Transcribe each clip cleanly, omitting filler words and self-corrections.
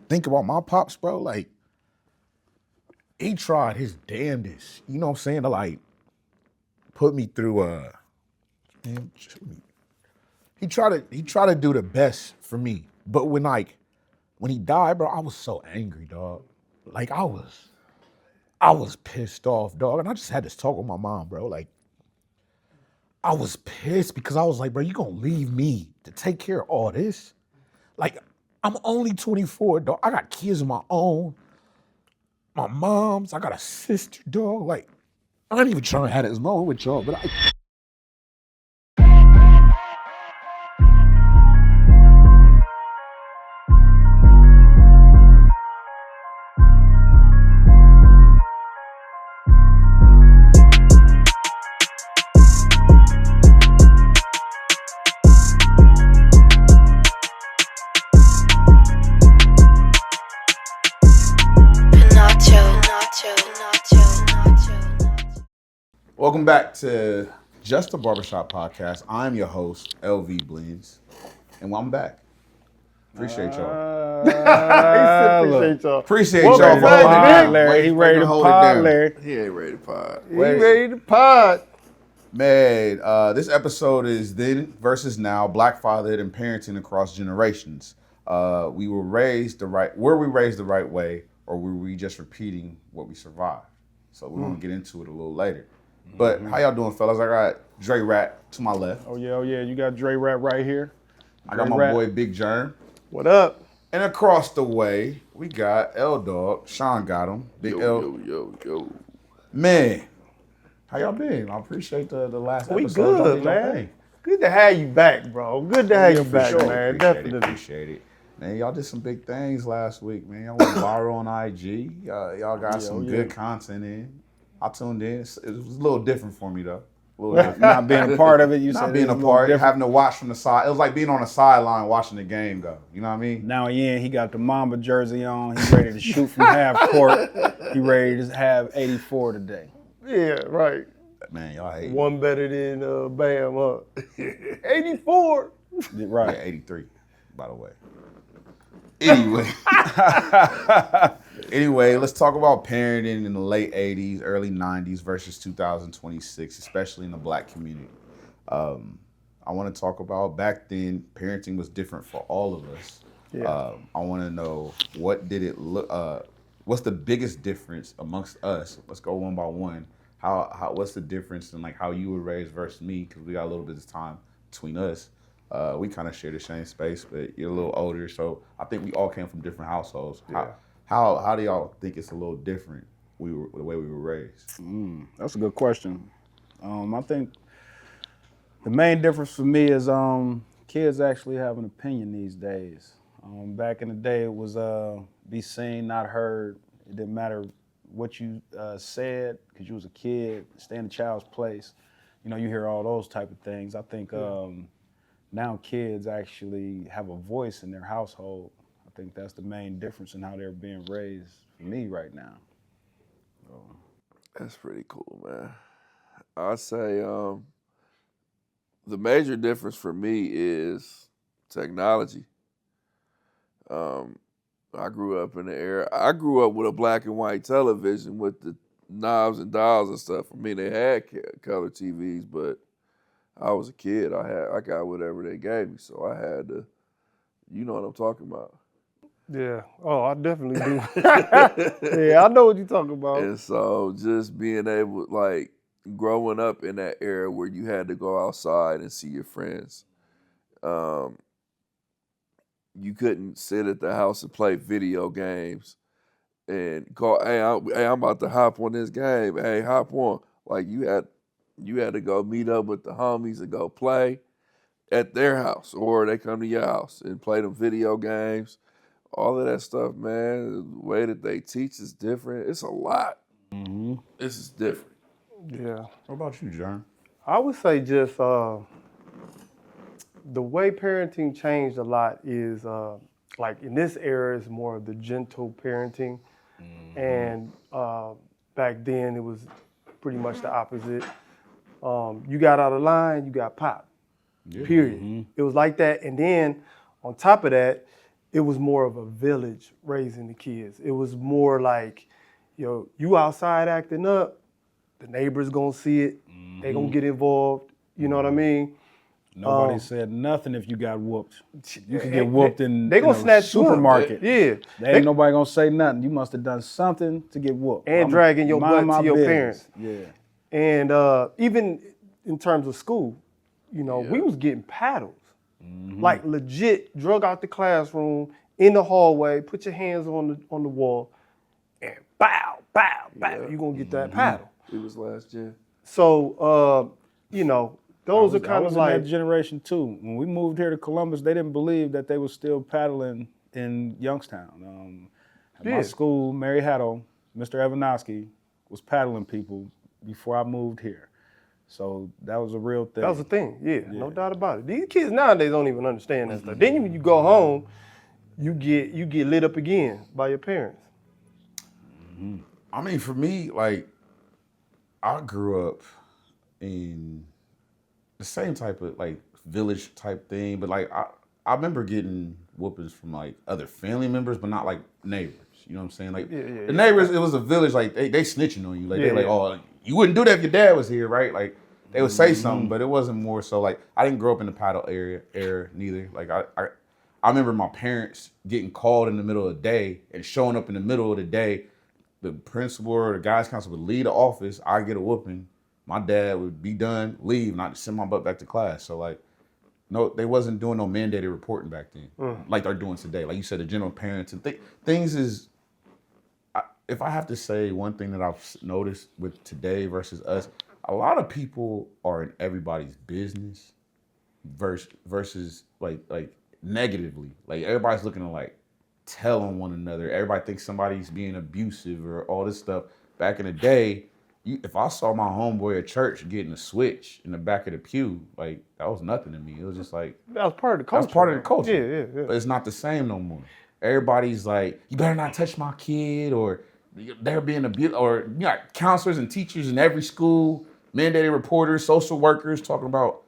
think about my pops, bro, like, he tried his damnedest, you know what I'm saying, to like put me through man, he tried to do the best for me. But when he died, bro, I was so angry, dog. Like I was pissed off, dog. And I just had this talk with my mom, bro. Like, I was pissed because I was like, bro, you gonna leave me to take care of all this? Like, I'm only 24, dog. I got kids of my own. My mom's, I got a sister, dog. Like, I ain't even trying to have this moment with y'all, but welcome back to Just a Barbershop podcast. I'm your host, LvBlendzit, and I'm back. Appreciate y'all. Appreciate y'all. Appreciate Welcome y'all. back, Larry. He ready to pod, Larry. He ain't ready to pod. He ready to pod. Man, this episode is Then versus Now, Black Fatherhood and Parenting Across Generations. We were raised the right way, or were we just repeating what we survived? So we're gonna get into it a little later. But how y'all doing, fellas? I got Dre Rat to my left. Oh yeah. You got Dre Rat right here. I got my boy Big Germ. What up? And across the way, we got L Dog. Seangotem. Big L. Yo. Man, how y'all been? I appreciate the last episode. We good, man. Good to have you back, bro. Good to have you back, man. Definitely. Appreciate it. Man, y'all did some big things last week, man. Y'all went viral on IG. Y'all got some good content in. I tuned in. It was a little different for me, though. Not being a part of it, not being a part, having to watch from the side. It was like being on the sideline watching the game go. You know what I mean? Now he got the Mamba jersey on. He's ready to shoot from half court. He ready to have 84 today. Yeah, right. Man, y'all hate one better than Bam, huh? 84. Right. Yeah, 83, by the way. Anyway, let's talk about parenting in the late 80s, early 90s versus 2026, especially in the Black community. I want to talk about back then, parenting was different for all of us. Yeah. I want to know, what did it look, what's the biggest difference amongst us? Let's go one by one. What's the difference in like how you were raised versus me? Because we got a little bit of time between us. We kind of share the same space, but you're a little older, so I think we all came from different households. Yeah. How do y'all think it's a little different the way we were raised? That's a good question. I think the main difference for me is kids actually have an opinion these days. Back in the day, it was be seen, not heard. It didn't matter what you said because you was a kid. Stay in the child's place. You know, you hear all those type of things. I think now kids actually have a voice in their household. I think that's the main difference in how they're being raised for me right now. That's pretty cool, man. I'd say the major difference for me is technology. I grew up in the era. I grew up with a black and white television with the knobs and dials and stuff. I mean, they had color TVs, but I was a kid. I got whatever they gave me, so I had to. You know what I'm talking about. Yeah. Oh, I definitely do. Yeah, I know what you're talking about. And so just being able, like, growing up in that era where you had to go outside and see your friends. You couldn't sit at the house and play video games and call, hey, I'm about to hop on this game. Hey, hop on. Like, you had to go meet up with the homies and go play at their house, or they come to your house and play them video games. All of that stuff, man, the way that they teach is different. It's a lot. Mm-hmm. This is different. Yeah. What about you, John? I would say just the way parenting changed a lot is like in this era is more of the gentle parenting, and back then it was pretty much the opposite. You got out of line, you got popped. Yeah. Period. Mm-hmm. It was like that, and then on top of that, it was more of a village raising the kids. It was more like, you outside acting up, the neighbors gonna see it, they gonna get involved. You know what I mean? Nobody said nothing if you got whooped. You could They- get whooped in they gonna a snatch you up. supermarket. Yeah. There ain't nobody gonna say nothing. You must have done something to get whooped. And I'm dragging your mind butt my to your business. parents. Yeah. And even in terms of school, we was getting paddles. Like legit, drug out the classroom, in the hallway, put your hands on the wall, and bow, bow, bow. Yeah. You gonna get that paddle. It was last year. So, those are I kind was of in like, that generation too. When we moved here to Columbus, they didn't believe that they were still paddling in Youngstown. At my Yeah. school, Mary Haddo, Mr. Evanowski was paddling people before I moved here. So that was a real thing. that was a thing. Yeah, no doubt about it. These kids nowadays don't even understand that stuff. Then when you go home, you get lit up again by your parents. I mean, for me, like, I grew up in the same type of like village type thing, but like I remember getting whoopings from like other family members, but not like neighbors. You know what I'm saying? Like the neighbors, it was a village. Like they snitching on you. Like they like, oh, you wouldn't do that if your dad was here, right? Like they would say something, but it wasn't more so like I didn't grow up in the paddle era neither. Like I remember my parents getting called in the middle of the day and showing up in the middle of the day. The principal or the guys council would leave the office. I get a whooping. My dad would be done, leave, and I'd send my butt back to class. So like, no, they wasn't doing no mandated reporting back then, like they're doing today. Like you said, the general parents and things is. If I have to say one thing that I've noticed with today versus us, a lot of people are in everybody's business, versus like negatively. Like everybody's looking to like tell on one another. Everybody thinks somebody's being abusive or all this stuff. Back in the day, if I saw my homeboy at church getting a switch in the back of the pew, like that was nothing to me. It was just like That was part of the culture. that's part of the culture. Yeah. But it's not the same no more. Everybody's like, you better not touch my kid, or they're being abused, or you got counselors and teachers in every school, mandated reporters, social workers talking about,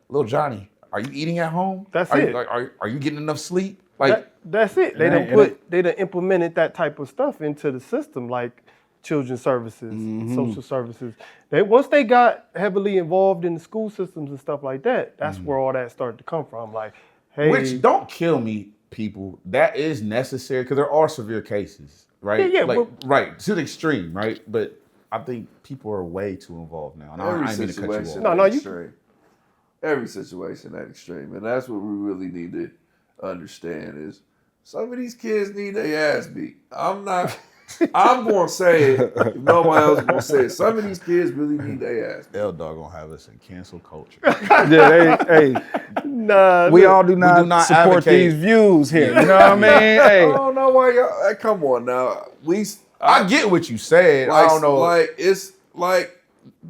little Johnny, are you eating at home? That's are it. You, are you getting enough sleep? Like That's it. They done implemented that type of stuff into the system, like children's services, social services. Once they got heavily involved in the school systems and stuff like that, that's where all that started to come from. Like, hey, which don't kill me, people. That is necessary because there are severe cases, right? Yeah, like, right to the extreme, right? But I think people are way too involved now, and I ain't mean to cut you off. Extreme. Every situation that extreme, and that's what we really need to understand is some of these kids need their ass beat. I'm gonna say it. If nobody else gonna say it. Some of these kids really need their ass beat. L-Dog gonna have us in cancel culture. We all do not support advocate. these views here. You know what I mean? Hey, I don't know why y'all. Come on now. I get what you said. Like, I don't know. Like it's like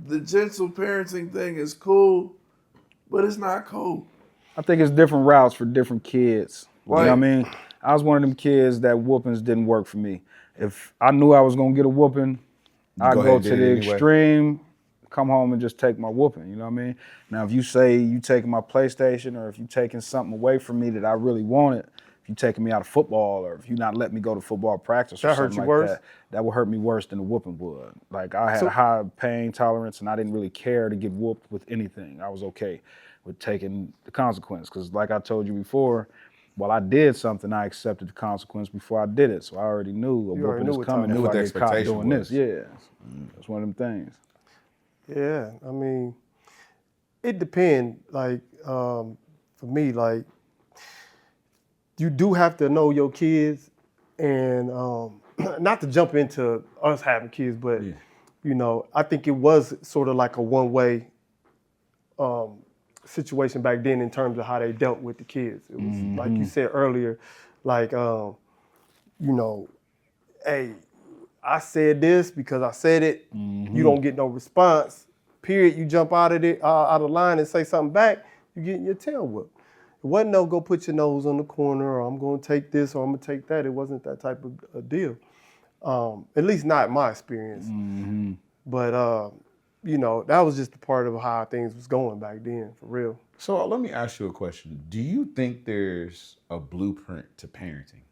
the gentle parenting thing is cool, but it's not cool. I think it's different routes for different kids. You know what I Like- mean? I was one of them kids that whoopings didn't work for me. If I knew I was gonna get a whooping, I'd go ahead go and to get the it anyway. extreme, come home and just take my whooping. You know what I mean? Now, if you say you taking my PlayStation, or if you taking something away from me that I really wanted, if you taking me out of football, or if you not letting me go to football practice, or That hurt something you like worse? that would hurt me worse than a whooping would. Like I had a high pain tolerance, and I didn't really care to get whooped with anything. I was okay with taking the consequence, because like I told you before, while I did something, I accepted the consequence before I did it. So I already knew a You already whooping knew is what coming time if it was. I Knew get what the caught expectation doing was. this. Yeah, that's one of them things. Yeah, I mean, it depends. Like, for me, like, you do have to know your kids, and not to jump into us having kids, but I think it was sort of like a one-way situation back then in terms of how they dealt with the kids. It was like you said earlier, like, hey, I said this because I said it. You don't get no response. Period. You jump out of line and say somethting back, you getting your tail whooped. It wasn't no go put your nose on the corner, or I'm going to take this, or I'm going to take that. It wasn't that type of a deal. At least not in my experience. But that was just a part of how things was going back then, for real. So let me ask you a question. Do you think there's a blueprint to parenting?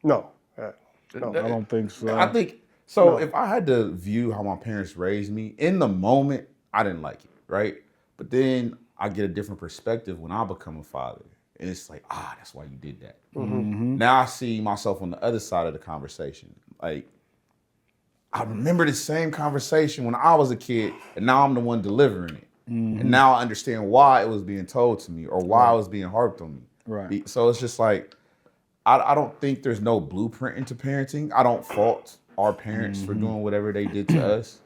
No, I don't think so. I think so. No. If I had to view how my parents raised me in the moment, I didn't like it, right? But then I get a different perspective when I become a father, and it's like, that's why you did that. Now I see myself on the other side of the conversation. Like, I remember the same conversation when I was a kid, and now I'm the one delivering it. And now I understand why it was being told to me or why it was being harped on me. Right. So it's just like, I don't think there's no blueprint into parenting. I don't fault our parents for doing whatever they did to us.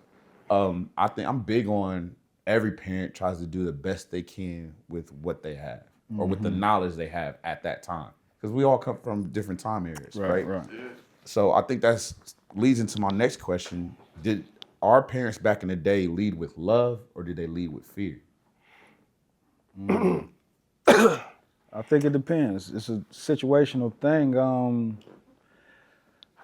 I think I'm big on every parent tries to do the best they can with what they have or with the knowledge they have at that time. Because we all come from different time areas, right? Right. So I think that's leads into my next question. Did our parents back in the day lead with love or did they lead with fear? I think it depends. It's a situational thing. I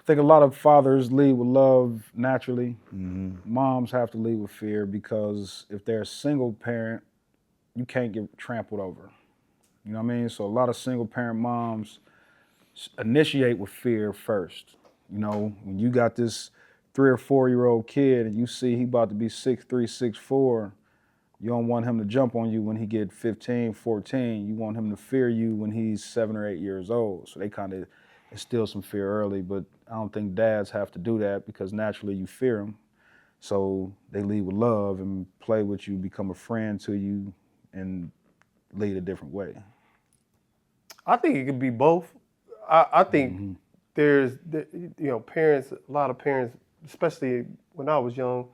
think a lot of fathers lead with love naturally. Moms have to lead with fear because if they're a single parent, you can't get trampled over. You know what I mean? So a lot of single parent moms initiate with fear first. You know, when you got this 3 or 4-year-old kid and you see he about to be 6'3", 6'4", you don't want him to jump on you when he get 15, 14. You want him to fear you when he's 7 or 8 years old. So they kind of instill some fear early, but I don't think dads have to do that because naturally you fear them. So they lead with love and play with you, become a friend to you, and lead a different way. I think it could be both. I think there's, parents, a lot of parents, especially when I was young,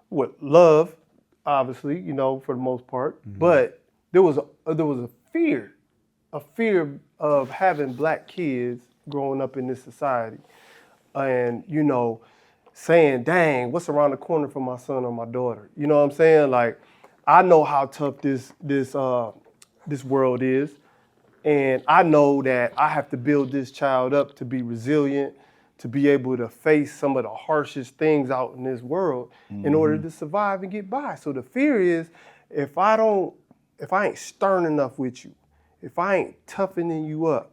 would love, obviously, for the most part, but there was a fear of having black kids growing up in this society, and saying, "Dang, what's around the corner for my son or my daughter?" You know what I'm saying? Like, I know how tough this world is. And I know that I have to build this child up to be resilient, to be able to face some of the harshest things out in this world in order to survive and get by. So the fear is, if I ain't stern enough with you, if I ain't toughening you up,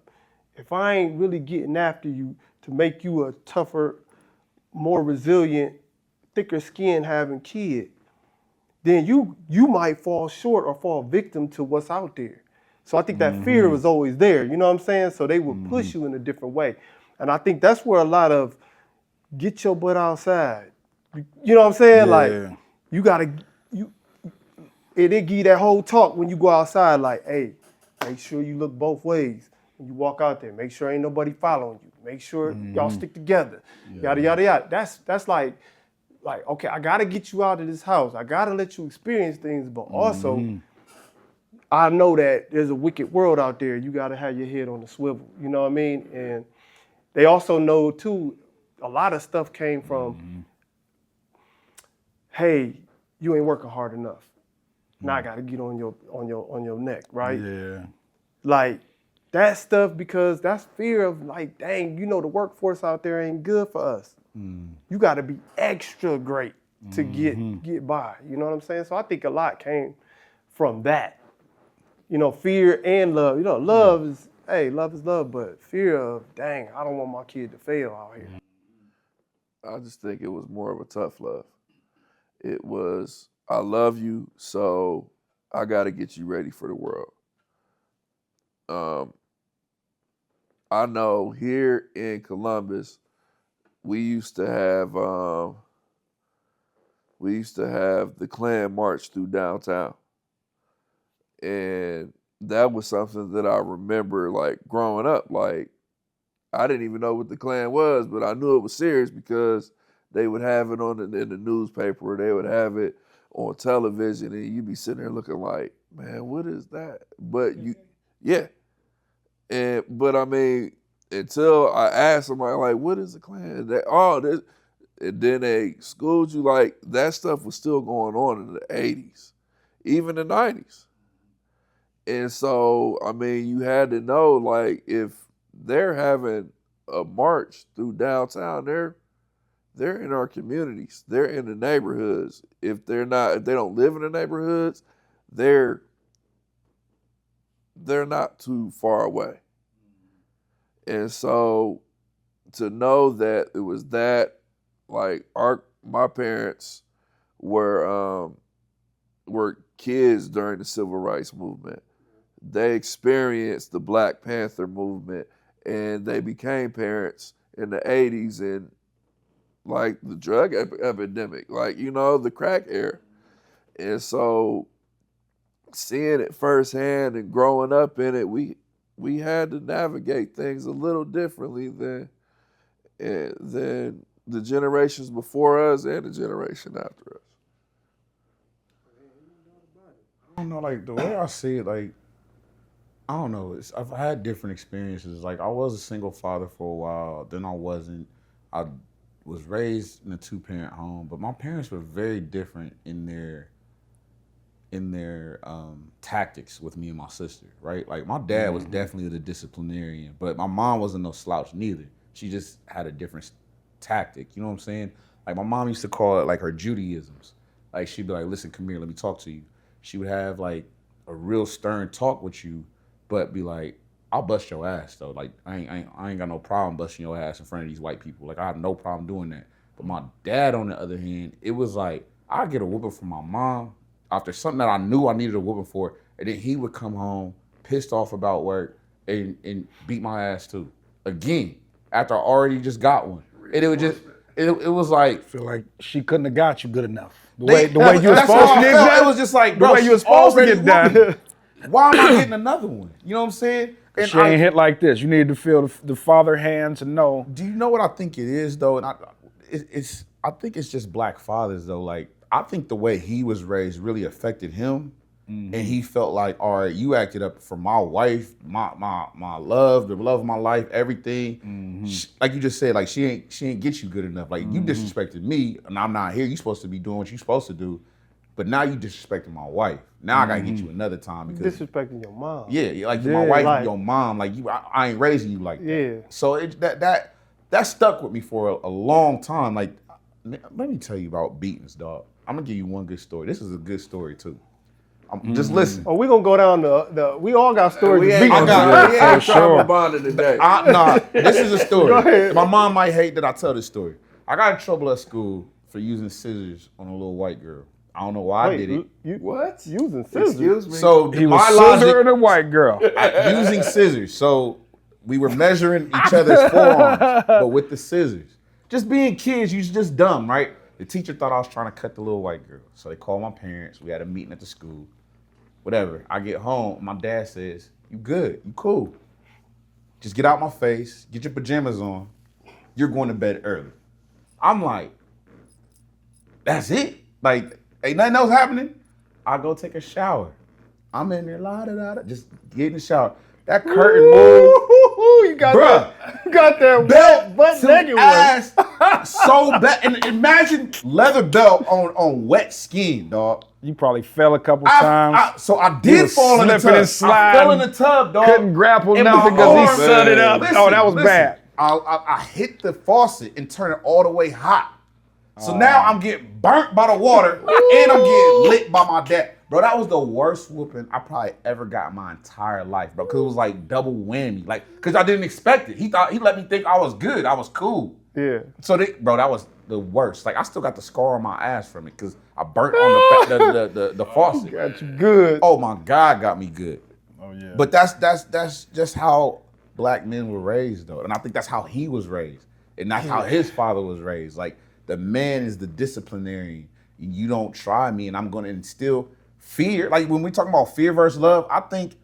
if I ain't really getting after you to make you a tougher, more resilient, thicker skin having kid, then you might fall short or fall victim to what's out there. So I think that fear was always there, you know what I'm saying? So they would push you in a different way. And I think that's where a lot of get your butt outside. You know what I'm saying? Yeah. Like, they give you that whole talk when you go outside, like, hey, make sure you look both ways when you walk out there. Make sure ain't nobody following you. Make sure y'all stick together. Yada, yada, yada. That's like, okay, I gotta get you out of this house. I gotta let you experience things, but also, I know that there's a wicked world out there. You got to have your head on the swivel. You know what I mean? And they also know, too, a lot of stuff came from, hey, you ain't working hard enough. Now I got to get on your neck, right? Yeah. Like, that stuff, because that's fear of, like, dang, the workforce out there ain't good for us. You got to be extra great to get by. You know what I'm saying? So I think a lot came from that. Fear and love. Love is love, but fear of, dang, I don't want my kid to fail out here. I just think it was more of a tough love. It was, I love you, so I got to get you ready for the world. I know here in Columbus, we used to have the Klan march through downtown. And that was something that I remember, like, growing up. Like, I didn't even know what the Klan was, but I knew it was serious because they would have it in the newspaper, or they would have it on television, and you'd be sitting there looking like, man, what is that? But but I mean, until I asked somebody, like, what is the Klan? And then they schooled you, like, that stuff was still going on in the 80s, even the 90s. And so, I mean, you had to know, like, if they're having a march through downtown, they're in our communities. They're in the neighborhoods. If they don't live in the neighborhoods, they're not too far away. And so to know that it was that, like my parents were kids during the Civil Rights Movement. They experienced the Black Panther movement, and they became parents in the 80s and like the drug epidemic, like, the crack era. And so seeing it firsthand and growing up in it, we had to navigate things a little differently than the generations before us and the generation after us. I don't know, like the way I see it, like I don't know. I've had different experiences. Like I was a single father for a while, then I wasn't. I was raised in a 2-parent home, but my parents were very different in their tactics with me and my sister, right? Like my dad was definitely the disciplinarian, but my mom wasn't no slouch neither. She just had a different tactic, you know what I'm saying? Like my mom used to call it like her Judaisms. Like she'd be like, listen, come here, let me talk to you. She would have like a real stern talk with you, but be like, I'll bust your ass though. Like I ain't got no problem busting your ass in front of these white people. Like I have no problem doing that. But my dad, on the other hand, it was like I'd get a whooping from my mom after something that I knew I needed a whooping for, and then he would come home pissed off about work and beat my ass too. Again, after I already just got one. And it was just it was like, Feel like she couldn't have got you good enough. The way you were supposed to get done. It was just like, The bro, way you were supposed to get done. why am I getting another one? You know what I'm saying? And She ain't hit like this. You need to feel the father hand to know. do you know what I think it is though? And I think it's just black fathers though. Like I think the way he was raised really affected him, and he felt like, all right, you acted up for my wife, my love, the love of my life, everything. Like you just said, like she ain't get you good enough. Like you disrespected me, and I'm not here. You supposed to be doing what you supposed to do, but now you disrespecting my wife. Now I gotta get you another time because Disrespecting your mom. yeah, like my wife, like- your mom, like you, I ain't raising you like that. Yeah. So that stuck with me for a long time. Like, let me tell you about beatings, dog. I'm gonna give you one good story. This is a good story too. Just listen. Oh, we gonna go down the we all got stories. We to ain't beat. got sure. trauma bonding today. Nah, this is a story. Go ahead. My mom might hate that I tell this story. I got in trouble at school for using scissors on a little white girl. I don't know why I did it. You What? using scissors? Excuse me. So He my was logic, scissoring a white girl. using scissors. So we were measuring each other's forearms, but with the scissors. Just being kids, you're just dumb, right? The teacher thought I was trying to cut the little white girl. So they called my parents. We had a meeting at the school. Whatever. I get home. My dad says, you good. You cool. Just get out my face. Get your pajamas on. You're going to bed early. I'm like, that's it? Like, ain't nothing else happening? I go take a shower. I'm in there, just get in the shower. That curtain moved. You got Bruh. that. You got that Belt butt to naked one. ass so bad. And imagine leather belt on wet skin, dog. You probably fell a couple times. So I did was fall in the slipping tub. and sliding. I fell in the tub, dog. Couldn't grapple And nothing my because arm- he set it up. Listen, Oh, that was listen. bad. I hit the faucet and turned it all the way hot. So now I'm getting burnt by the water and I'm getting lit by my dad. Bro, that was the worst whooping I probably ever got in my entire life, bro. Cause it was like double whammy. Like, cause I didn't expect it. He let me think I was good. I was cool. Yeah. So bro, that was the worst. Like I still got the scar on my ass from it because I burnt on the faucet. Got you good. Oh my God, got me good. Oh yeah. But that's just how black men were raised though. And I think that's how he was raised. And that's how his father was raised. Like the man is the disciplinarian. You don't try me and I'm gonna instill fear. Like when we talk about fear versus love, I think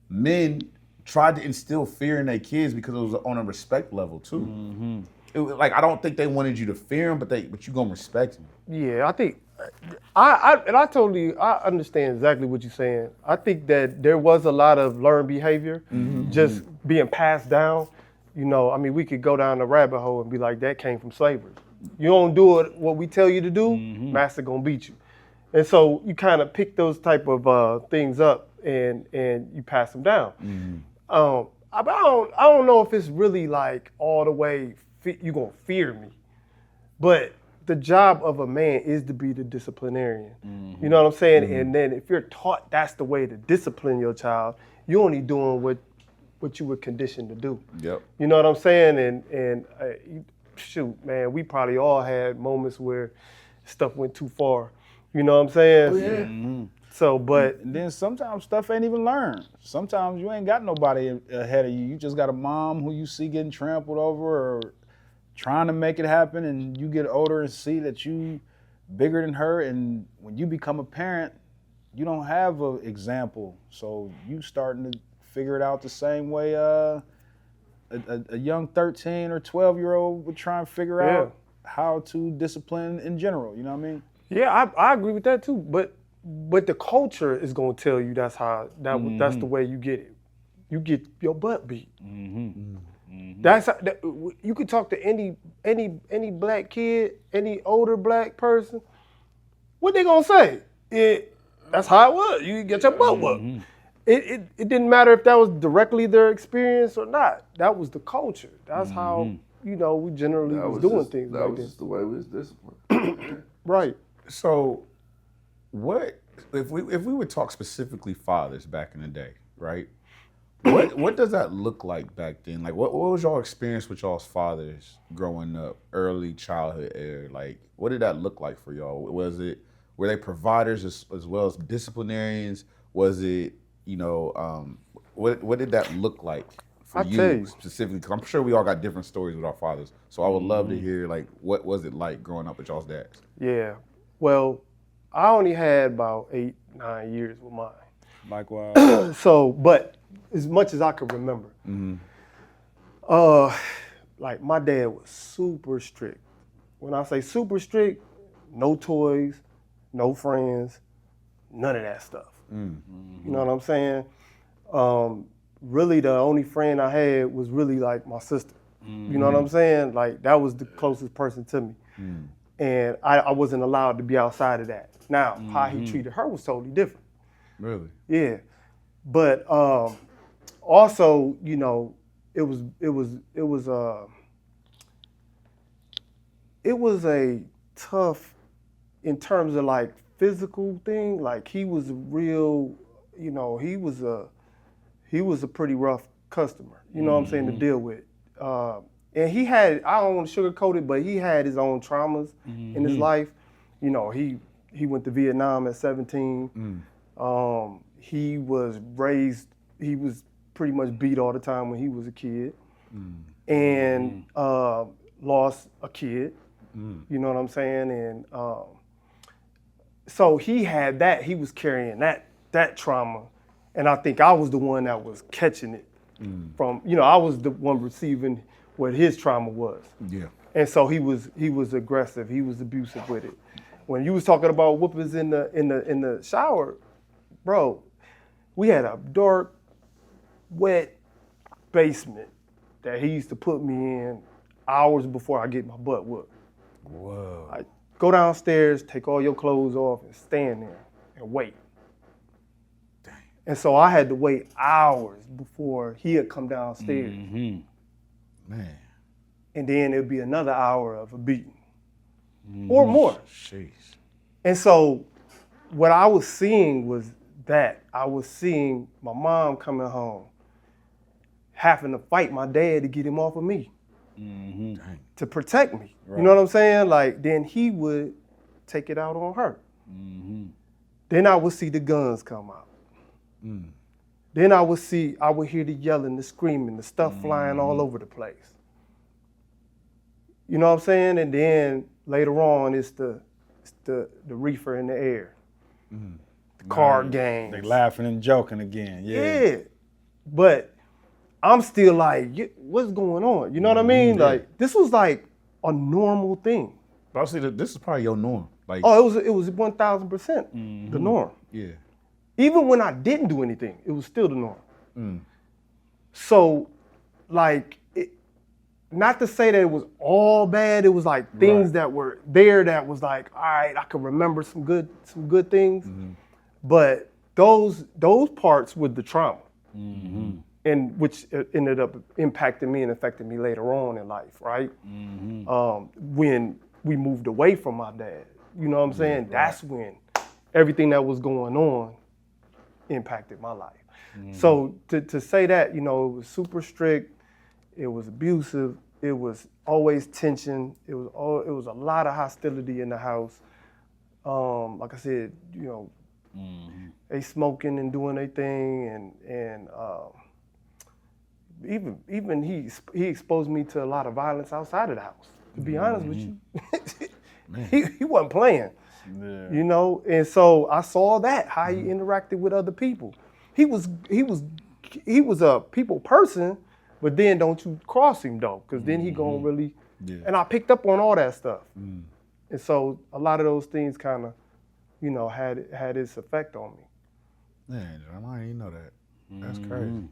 men tried to instill fear in their kids because it was on a respect level too. Like I don't think they wanted you to fear them, but you gonna respect them. Yeah, I think I understand exactly what you're saying. I think that there was a lot of learned behavior just being passed down. You know, I mean, we could go down the rabbit hole and be like, that came from slavery. You don't do it what we tell you to do, master gonna beat you. And so you kind of pick those type of things up and you pass them down. I don't know if it's really like all the way you gonna fear me, But the job of a man is to be the disciplinarian. You know what I'm saying? And then if you're taught that's the way to discipline your child, you're only doing what you were conditioned to do. Yep. You know what I'm saying? And shoot, man, we probably all had moments where stuff went too far. You know what I'm saying? Yeah. So, but And then sometimes stuff ain't even learned. Sometimes you ain't got nobody ahead of you. You just got a mom who you see getting trampled over or trying to make it happen, and you get older and see that you bigger than her. And when you become a parent, you don't have an example. So you starting to figure it out the same way a young 13 or 12-year-old would try and figure out how to discipline in general. You know what I mean? yeah, I agree with that too. But the culture is gonna tell you that's that's the way you get it. You get your butt beat. That's how, you could talk to any black kid, any older black person. What they gonna say? That's how it was. You get your butt whooped. It didn't matter if that was directly their experience or not. That was the culture. That's how we generally was doing things. That Back was then. just the way we was disciplined. Right. So, what if we would talk specifically fathers back in the day, right? What does that look like back then? Like, what was y'all experience with y'all's fathers growing up, early childhood era? Like, what did that look like for y'all? Were they providers as well as disciplinarians? Was it, what did that look like for I'll tell you. specifically? Because I'm sure we all got different stories with our fathers. So I would love to hear, like, what was it like growing up with y'all's dads? Yeah. Well, I only had about 8-9 years with mine. Likewise. So, but as much as I could remember, like my dad was super strict. When I say super strict, no toys, no friends, none of that stuff. You know what I'm saying? Really, the only friend I had was really like my sister. You know what I'm saying? Like that was the closest person to me. And I wasn't allowed to be outside of that. Now, how he treated her was totally different. Really? Yeah, but also, it was a tough, in terms of like physical thing. Like he was a real, he was a pretty rough customer. You know what I'm saying, to deal with. And he had, I don't want to sugarcoat it, but he had his own traumas in his life. He went to Vietnam at 17. He was pretty much beat all the time when he was a kid, and lost a kid. You know what I'm saying? And so he had that. He was carrying that trauma, and I think I was the one that was catching it from. I was the one receiving what his trauma was. Yeah. And so he was aggressive. He was abusive with it. When you was talking about whoopings in the shower, bro, we had a dark, wet basement that he used to put me in hours before I get my butt whooped. Whoa. I go downstairs, take all your clothes off, and stand there and wait. Dang. And so I had to wait hours before he had come downstairs. Man. And then it'd be another hour of a beating or more. Jeez. And so what I was seeing was that I was seeing my mom coming home, having to fight my dad to get him off of me, to protect me. Right. You know what I'm saying? Like, then he would take it out on her. Then I would see the guns come out. Then I would hear the yelling, the screaming, the stuff flying all over the place. You know what I'm saying? And then later on, it's the reefer in the air. The card games. They laughing and joking again. Yeah. But I'm still like, what's going on? You know what I mean? Yeah. Like, this was like a normal thing. But I see that this is probably your norm. Like, Oh, it was 1,000% the norm. yeah. Even when I didn't do anything, it was still the norm. So, like, not to say that it was all bad. It was like things that were there that was like, all right, I can remember some good things. But those parts were the trauma, and which ended up impacting me and affecting me later on in life, right? When we moved away from my dad. You know what I'm saying? That's when everything that was going on impacted my life. So to say that, you know, it was super strict, it was abusive, it was always tension, it was a lot of hostility in the house. Like I said, you know, they smoking and doing their thing, and even he exposed me to a lot of violence outside of the house. To be honest with you, he wasn't playing. Yeah. You know, and so I saw that how he interacted with other people. He was a people person, but then don't you cross him though, because then he gonna really. Yeah. And I picked up on all that stuff, and so a lot of those things kind of, you know, had its effect on me. Man, I didn't even know that. That's crazy.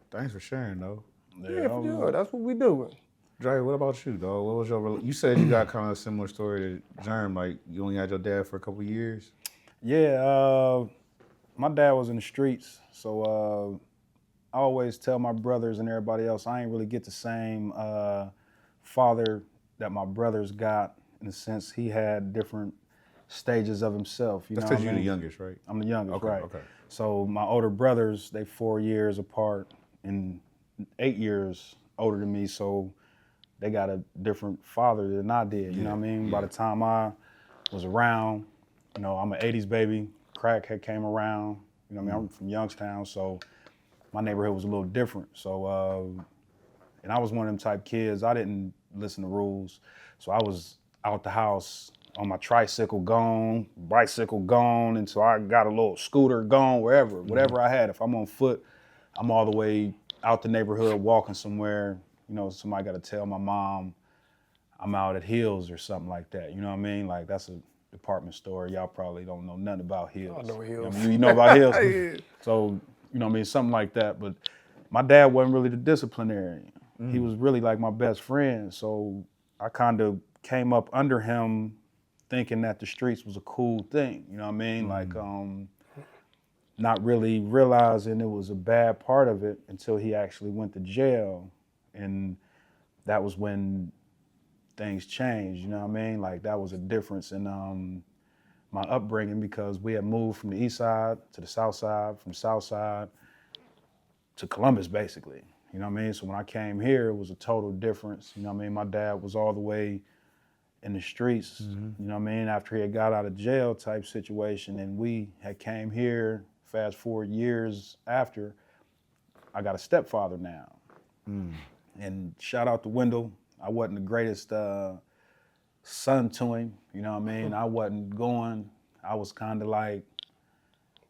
Thanks for sharing, though. Yeah, for sure. That's what we doing. Dre, what about you, dog? What was you said you got kind of a similar story to Germ, like you only had your dad for a couple years? Yeah, my dad was in the streets, so I always tell my brothers and everybody else I ain't really get the same father that my brothers got, in the sense he had different stages of himself. That's because you're the youngest, right? I'm the youngest, Okay, right. okay. So my older brothers, they 4 years apart and 8 years older than me, so they got a different father than I did, you know what I mean? By the time I was around, you know, I'm an 80s baby, crack had came around, you know what I mean? I'm from Youngstown, so my neighborhood was a little different. So, and I was one of them type kids, I didn't listen to rules. So I was out the house on my tricycle gone, bicycle gone, and so I got a little scooter gone, whatever I had. If I'm on foot, I'm all the way out the neighborhood walking somewhere. You know, somebody got to tell my mom I'm out at Hills or something like that. You know what I mean? Like, that's a department store. Y'all probably don't know nothing about Hills. I know Hills. You know, what I mean? You know about Hills? Yeah. So, you know what I mean? Something like that. But my dad wasn't really the disciplinarian. He was really like my best friend. So I kind of came up under him thinking that the streets was a cool thing. You know what I mean? Like, not really realizing it was a bad part of it until he actually went to jail. And that was when things changed, you know what I mean? Like, that was a difference in my upbringing, because we had moved from the east side to the south side, from south side to Columbus, basically. You know what I mean? So when I came here, it was a total difference. You know what I mean? My dad was all the way in the streets, you know what I mean, after he had got out of jail type situation, and we had came here, fast forward years after, I got a stepfather now. And shout out to Wendell, I wasn't the greatest son to him, you know what I mean? I wasn't going, I was kind of like,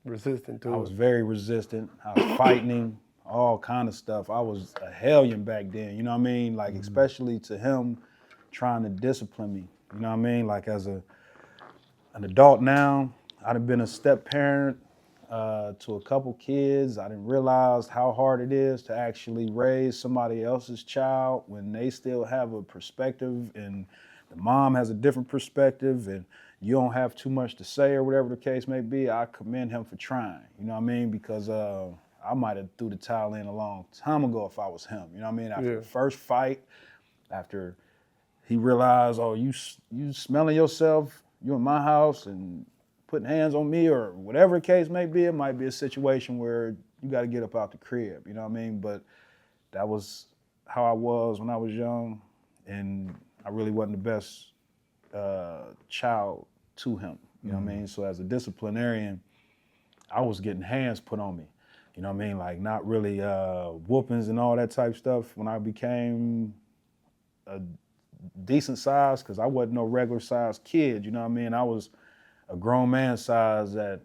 Resistant to I it. was very resistant, I was fighting him, all kind of stuff. I was a hellion back then, you know what I mean? Like, especially to him trying to discipline me, you know what I mean? Like, as an adult now, I'd have been a step parent to a couple kids. I didn't realize how hard it is to actually raise somebody else's child when they still have a perspective and the mom has a different perspective and you don't have too much to say or whatever the case may be. I commend him for trying, you know what I mean? Because I might have threw the towel in a long time ago if I was him, you know what I mean? After the first fight, after he realized, oh, you smelling yourself, you in my house and putting hands on me or whatever the case may be, it might be a situation where you got to get up out the crib, you know what I mean? But that was how I was when I was young, and I really wasn't the best child to him, you know what I mean? So as a disciplinarian, I was getting hands put on me, you know what I mean? Like, not really whoopings and all that type stuff. When I became a decent size, because I wasn't no regular size kid, you know what I mean? I was a grown man size at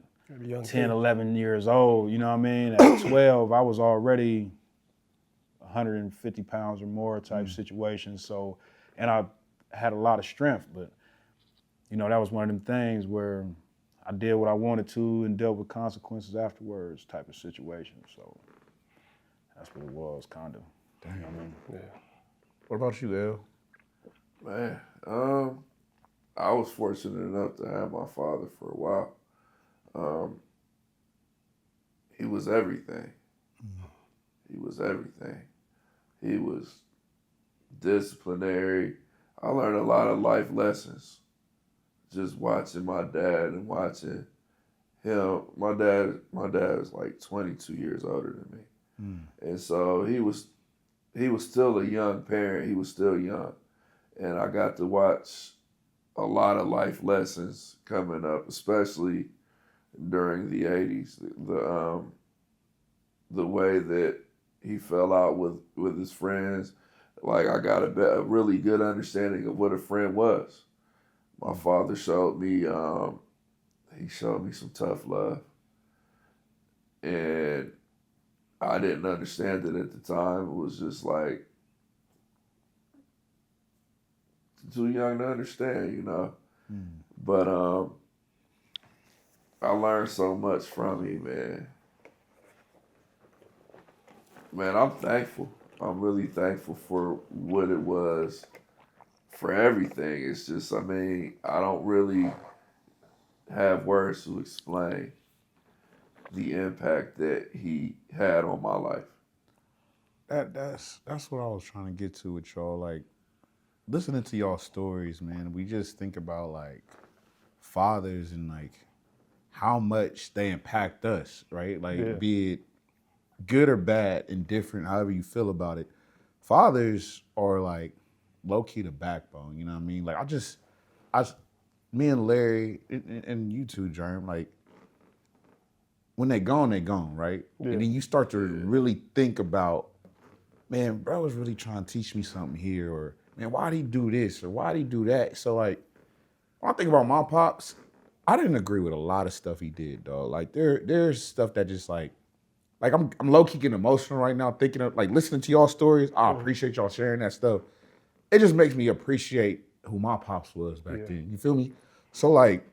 10, 11 years old, you know what I mean? At 12, I was already 150 pounds or more type situation. So, and I had a lot of strength, but you know, that was one of them things where I did what I wanted to and dealt with consequences afterwards type of situation. So that's what it was, kind of. Damn. You know what I mean? Yeah. What about you, El? Man, I was fortunate enough to have my father for a while. He was everything. He was everything. He was disciplinary. I learned a lot of life lessons just watching my dad and watching him. My dad is like 22 years older than me, and so he was still a young parent. He was still young, and I got to watch a lot of life lessons coming up, especially during the 80s. The way that he fell out with his friends, like I got a really good understanding of what a friend was. My father showed me, he showed me some tough love, and I didn't understand it at the time. It was just like too young to understand, you know. But I learned so much from him, man. Man, I'm thankful. I'm really thankful for what it was, for everything. It's just, I mean, I don't really have words to explain the impact that he had on my life. That's what I was trying to get to with y'all. Like, listening to y'all stories, man, we just think about like fathers and like how much they impact us, right? Like, be it good or bad, indifferent, however you feel about it. Fathers are like low key the backbone. You know what I mean? Like, me and Larry and you too, Germ. Like, when they gone, right? Yeah. And then you start to really think about, man, bro was really trying to teach me something here, or man, why'd he do this, or why'd he do that? So like, when I think about my pops, I didn't agree with a lot of stuff he did, dog. Like there's stuff that just like I'm low key getting emotional right now, thinking of like listening to y'all stories. I appreciate y'all sharing that stuff. It just makes me appreciate who my pops was back then. You feel me? So like,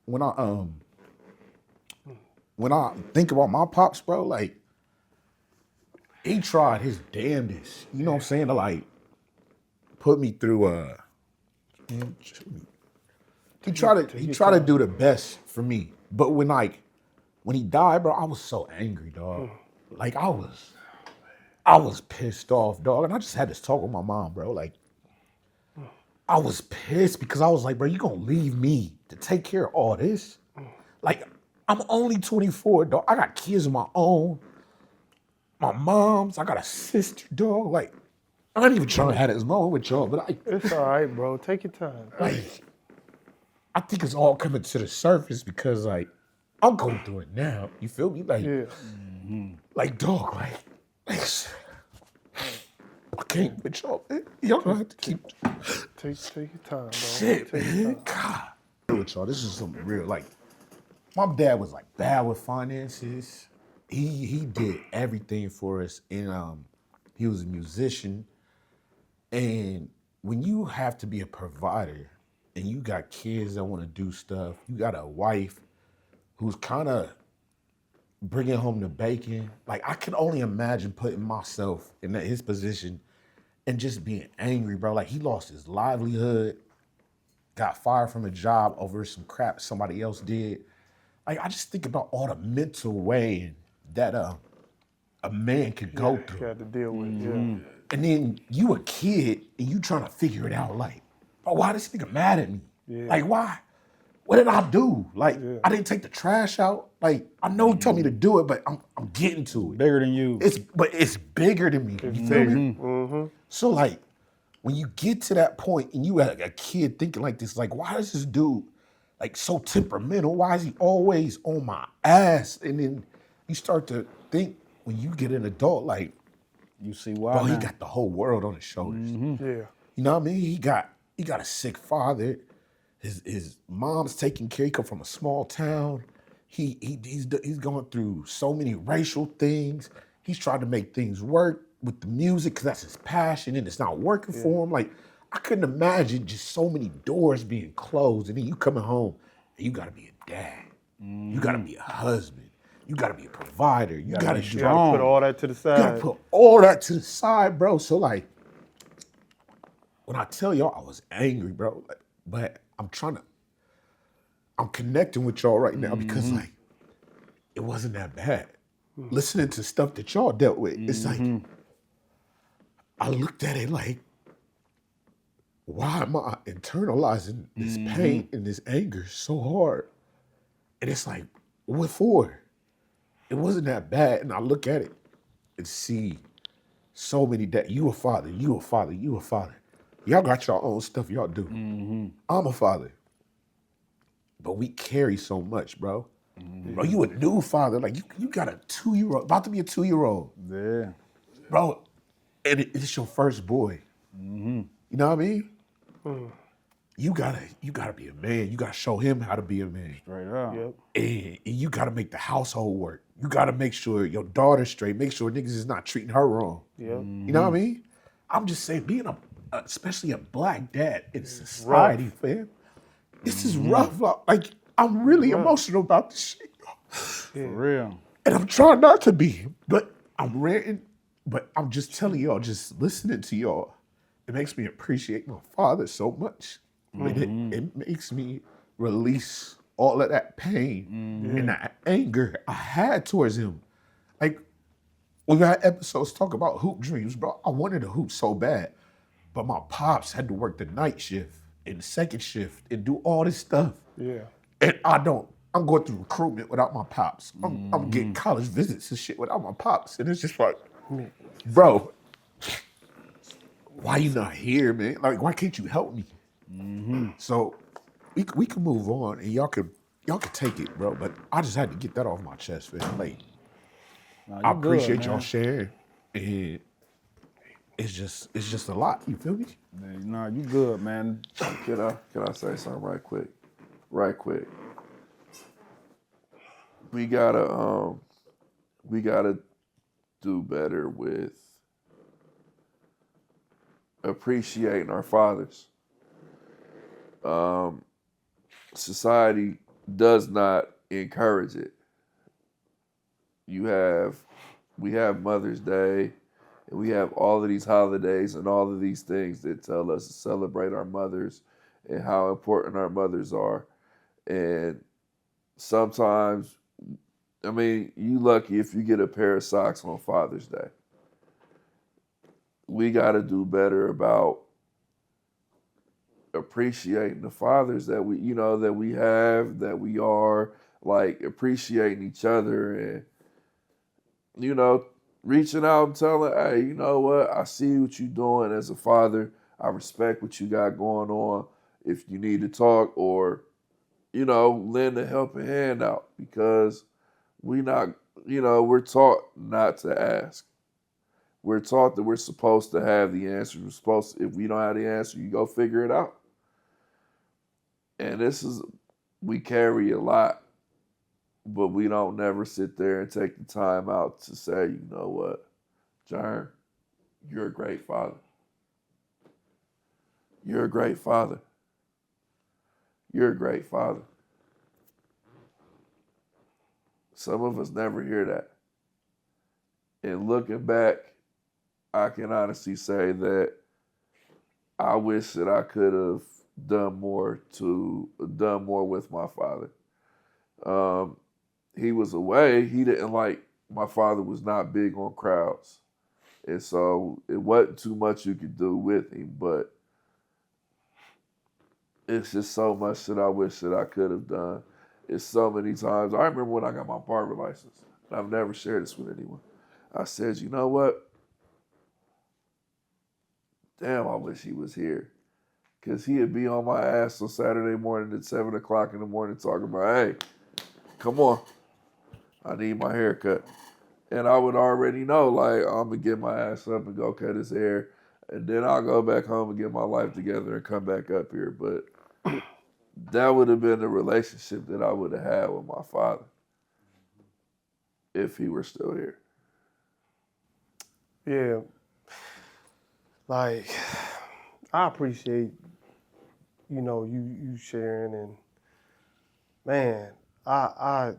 when I think about my pops, bro, like he tried his damnedest. You know what I'm saying? To like put me through. He tried to do the best for me. But when he died, bro, I was so angry, dog. Like I was pissed off, dog. And I just had this talk with my mom, bro. Like, I was pissed because I was like, bro, you gonna leave me to take care of all this? Like, I'm only 24, dog. I got kids of my own. My mom's, I got a sister, dog. Like, I ain't even trying to have this moment with y'all, but It's all right, bro. Take your time. like, I think it's all coming to the surface because, like, I'm going through it now. You feel me? Like, like, dog, like, I can't with y'all, man. Y'all don't have to keep. Take your time, bro. Shit, Take your man. time. God. With y'all, this is something real. Like, my dad was like bad with finances. He did everything for us, and he was a musician. And when you have to be a provider, and you got kids that want to do stuff, you got a wife who's kind of bringing home the bacon. Like, I can only imagine putting myself in his position and just being angry, bro. Like, he lost his livelihood, got fired from a job over some crap somebody else did. Like, I just think about all the mental weight that a man could go through. You got to deal with And then you a kid and you trying to figure it out. Like, oh, why this nigga mad at me? Like, why? What did I do? Like, I didn't take the trash out. Like, I know he told me to do it, but I'm getting to it. Bigger than you. But it's bigger than me. You feel me? So like, when you get to that point and you a kid thinking like this, like, why is this dude like so temperamental? Why is he always on my ass? And then you start to think when you get an adult, like, You see why? bro, he now. got the whole world on his shoulders. Yeah. You know what I mean? He got a sick father. His mom's taking care. He come from a small town. He's going through so many racial things. He's trying to make things work with the music because that's his passion, and it's not working for him. Like, I couldn't imagine just so many doors being closed, and then you coming home and you got to be a dad. You got to be a husband. You got to be a provider. You got to You got to put all that to the You gotta side. put all that to the side, bro. So like, when I tell y'all I was angry, bro, like, but I'm connecting with y'all right now because like, it wasn't that bad. Listening to stuff that y'all dealt with, it's like, I looked at it like, why am I internalizing this pain and this anger so hard? And it's like, what for? It wasn't that bad. And I look at it and see so many that you a father, you a father, you a father. Y'all got your own stuff y'all do. I'm a father. But we carry so much, bro. Bro, you a new father. Like you got a 2-year-old, about to be a 2-year-old. Yeah. Bro, and it's your first boy. You know what I mean? You gotta be a man. You gotta show him how to be a man. Straight up. Yep. And you gotta make the household work. You gotta make sure your daughter's straight. Make sure niggas is not treating her wrong. Yep. You know what I mean? I'm just saying, being especially a black dad in society, fam, this is rough. Like, I'm really emotional about this shit. For real. And I'm trying not to be, but I'm ranting. But I'm just telling y'all, just listening to y'all, it makes me appreciate my father so much. And it makes me release all of that pain and that anger I had towards him. Like, we've had episodes talk about hoop dreams, bro. I wanted to hoop so bad, but my pops had to work the night shift and the second shift and do all this stuff. Yeah. And I'm going through recruitment without my pops. I'm getting college visits and shit without my pops. And it's just like, bro, why you not here, man? Like, why can't you help me? So we can move on and y'all could take it, bro. But I just had to get that off my chest, man. Like, Nah, I you good, appreciate y'all man. sharing. And it's just a lot. You feel me? Man, nah, you good, man. Can I say something right quick? Right quick. We gotta do better with appreciating our fathers. Society does not encourage it. We have Mother's Day, and we have all of these holidays and all of these things that tell us to celebrate our mothers and how important our mothers are. And sometimes, I mean, you lucky if you get a pair of socks on Father's Day. We got to do better about appreciating the fathers that we have, that we are, like appreciating each other and, reaching out and telling, hey, you know what? I see what you're doing as a father. I respect what you got going on. If you need to talk or, lend a helping hand out, because we're taught not to ask. We're taught that we're supposed to have the answer. If we don't have the answer, you go figure it out. And we carry a lot, but we don't never sit there and take the time out to say, you know what, Jern, you're a great father. You're a great father. You're a great father. Some of us never hear that. And looking back, I can honestly say that I wish that I could have done more with my father. He was away. He didn't my father was not big on crowds. And so it wasn't too much you could do with him, but it's just so much that I wish that I could have done. It's so many times. I remember when I got my barber license, and I've never shared this with anyone. I said, you know what? Damn, I wish he was here. Because he'd be on my ass on Saturday morning at 7 o'clock in the morning talking about, hey, come on, I need my hair cut. And I would already know, I'm going to get my ass up and go cut his hair. And then I'll go back home and get my life together and come back up here. But that would have been the relationship that I would have had with my father if he were still here. Yeah. I appreciate, you sharing, and man, I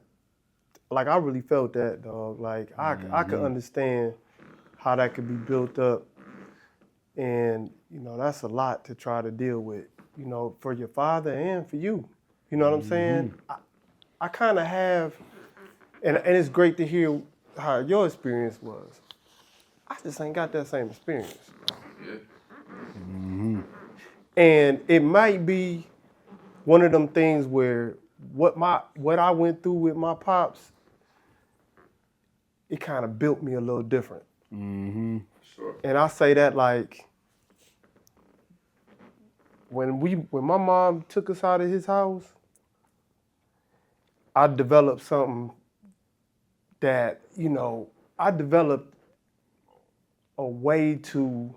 really felt that, dog. I could understand how that could be built up, and that's a lot to try to deal with, for your father and for you. You know what I'm saying? I kind of have, and it's great to hear how your experience was. I just ain't got that same experience. And it might be one of them things where what I went through with my pops, it kind of built me a little different. Mm-hmm. Sure. And I say that like when my mom took us out of his house, I developed something that, I developed a way to